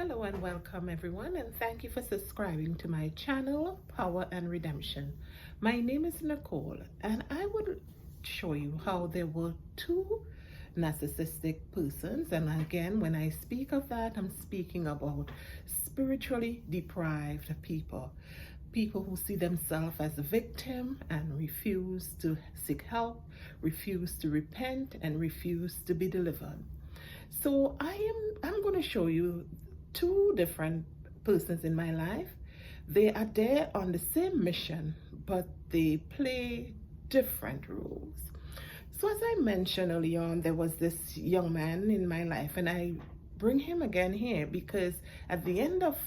Hello and welcome everyone, and thank you for subscribing to my channel Power and Redemption. My name is Nicole, and I would show you how there were two narcissistic persons. And again, when I speak of that, I'm speaking about spiritually deprived people who see themselves as a victim and refuse to seek help, refuse to repent, and refuse to be delivered. So I'm going to show you two different persons in my life. They are there on the same mission, but they play different roles. So as I mentioned early on, there was this young man in my life, and I bring him again here because at the end of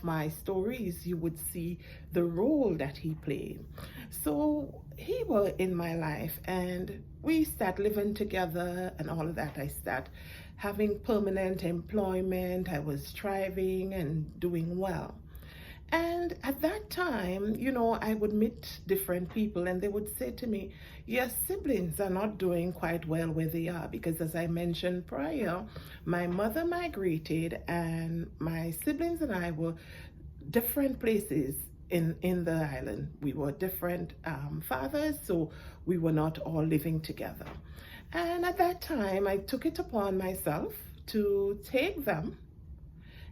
my stories, you would see the role that he played. So he was in my life, and we start living together and all of that. I start having permanent employment. I was thriving and doing well. And at that time, I would meet different people and they would say to me, your siblings are not doing quite well where they are, because as I mentioned prior, my mother migrated and my siblings and I were different places in the island. We were different fathers, so we were not all living together. And at that time, I took it upon myself to take them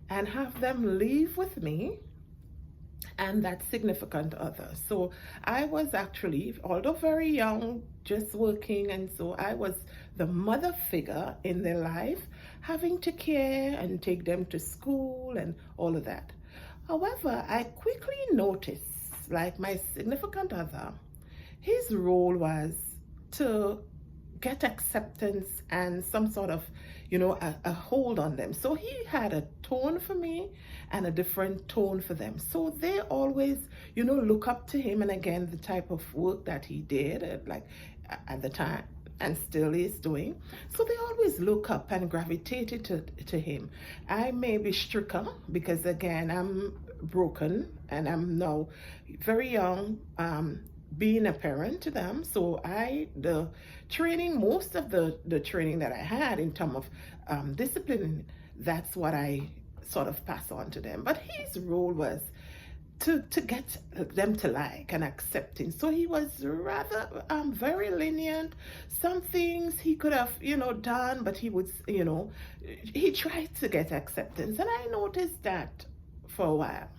and have them live with me and that significant other. So I was actually, although very young, just working, and so I was the mother figure in their life, having to care and take them to school and all of that. However, I quickly noticed, like my significant other, his role was to get acceptance and some sort of, a hold on them. So he had a tone for me and a different tone for them. So they always, look up to him. And again, the type of work that he did, like at the time, and still is doing. So they always look up and gravitated to him. I may be stricter because again, I'm broken and I'm now very young, being a parent to them. So the training, most of the training that I had in terms of discipline, that's what I sort of pass on to them. But his role was to get them to like and accepting. So he was rather very lenient. Some things he could have, done, but he would, he tried to get acceptance. And I noticed that for a while.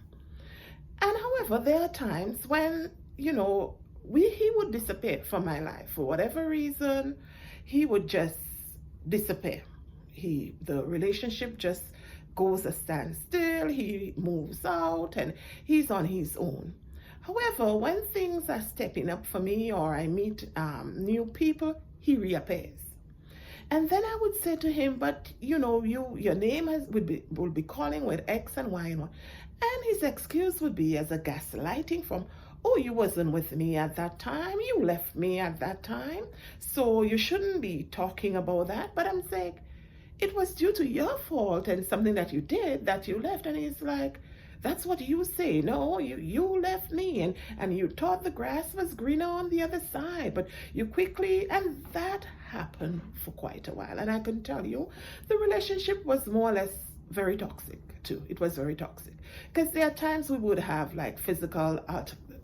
And however, there are times when, he would disappear from my life. For whatever reason, he would just disappear. The relationship just goes a standstill. He moves out and he's on his own. However, when things are stepping up for me or I meet new people, he reappears. And then I would say to him, but your name will be calling with X and Y and Y. And his excuse would be as a gaslighting from, oh, you wasn't with me at that time. You left me at that time. So you shouldn't be talking about that. But I'm saying, it was due to your fault and something that you did that you left. And he's like, that's what you say. No, you left me and you thought the grass was greener on the other side, but you quickly, and that happened for quite a while. And I can tell you, the relationship was more or less very toxic too. It was very toxic because there are times we would have like physical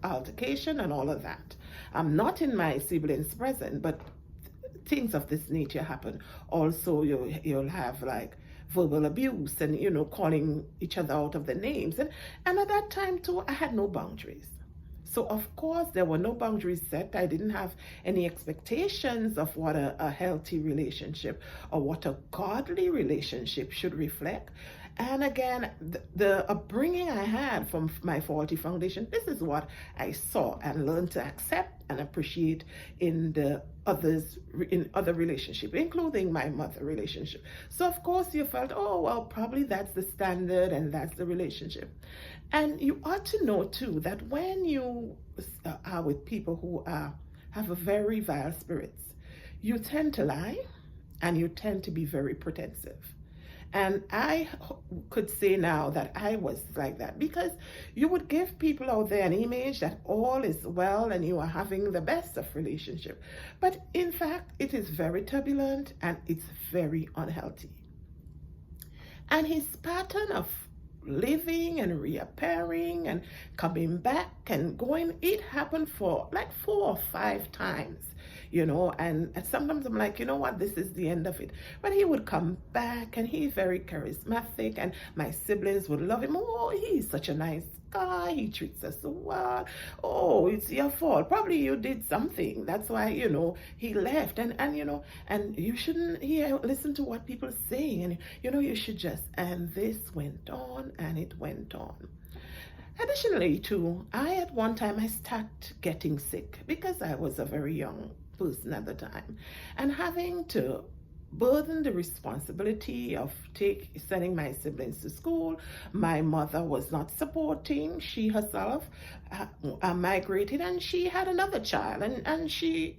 altercation and all of that. I'm not in my siblings present, but things of this nature happen. Also, you'll have like verbal abuse and calling each other out of their names, and at that time too, I had no boundaries. So of course there were no boundaries set. I didn't have any expectations of what a healthy relationship or what a godly relationship should reflect. And again, the upbringing I had from my faulty foundation, this is what I saw and learned to accept and appreciate in other relationships, including my mother relationship. So of course you felt, oh, well, probably that's the standard and that's the relationship. And you ought to know too that when you are with people who have a very vile spirits, you tend to lie and you tend to be very pretensive. And I could say now that I was like that because you would give people out there an image that all is well and you are having the best of relationship. But in fact, it is very turbulent and it's very unhealthy. And his pattern of living and reappearing and coming back and going, it happened for like 4 or 5 times, and sometimes I'm like, you know what, this is the end of it. But he would come back, and he's very charismatic, and my siblings would love him. Oh, he's such a nice guy, he treats us so well. Oh, it's your fault, probably you did something, that's why he left. And you shouldn't listen to what people say, and you should just. And this went on and it went on. Additionally, too, at one time I started getting sick because I was a very young person at the time, and having to burden the responsibility of sending my siblings to school. My mother was not supporting. She herself migrated, and she had another child, and she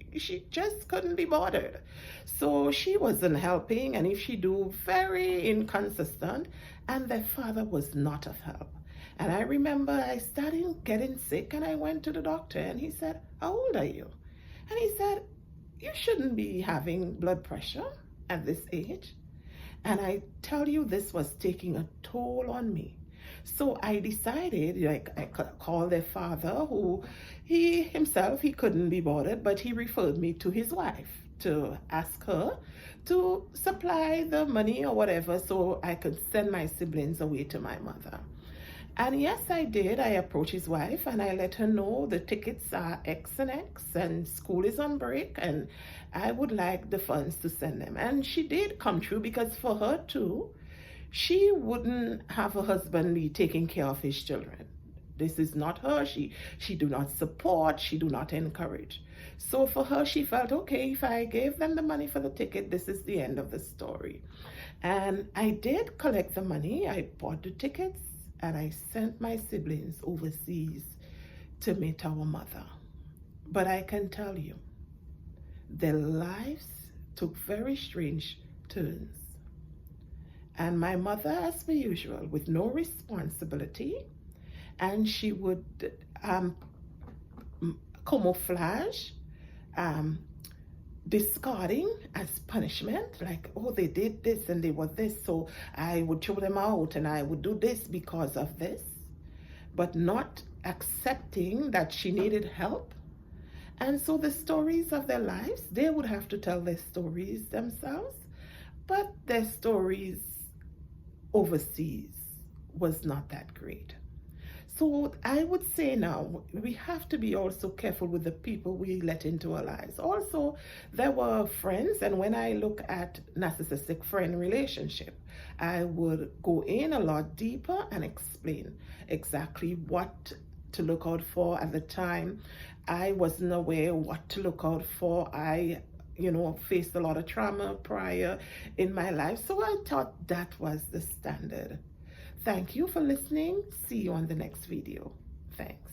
just couldn't be bothered. So she wasn't helping, and if she do, very inconsistent, and their father was not of help. And I remember I started getting sick, and I went to the doctor, and he said, "How old are you?" And he said, "You shouldn't be having blood pressure at this age." And I tell you, this was taking a toll on me. So I decided, I called their father, who he couldn't be bothered, but he referred me to his wife to ask her to supply the money or whatever so I could send my siblings away to my mother. And yes, I did. I approached his wife and I let her know the tickets are X and X and school is on break and I would like the funds to send them. And she did come true, because for her too, she wouldn't have her husband be taking care of his children. This is not her. She do not support. She do not encourage. So for her, she felt, okay, if I gave them the money for the ticket, this is the end of the story. And I did collect the money. I bought the tickets and I sent my siblings overseas to meet our mother. But I can tell you, their lives took very strange turns. And my mother, as per usual, with no responsibility, and she would camouflage discarding as punishment, like, oh, they did this and they were this, so I would throw them out and I would do this because of this, but not accepting that she needed help. And so the stories of their lives, they would have to tell their stories themselves, but their stories overseas was not that great. So I would say now, we have to be also careful with the people we let into our lives. Also, there were friends, and when I look at narcissistic friend relationship, I would go in a lot deeper and explain exactly what to look out for. At the time, I wasn't aware what to look out for. I faced a lot of trauma prior in my life, so I thought that was the standard. Thank you for listening. See you on the next video. Thanks.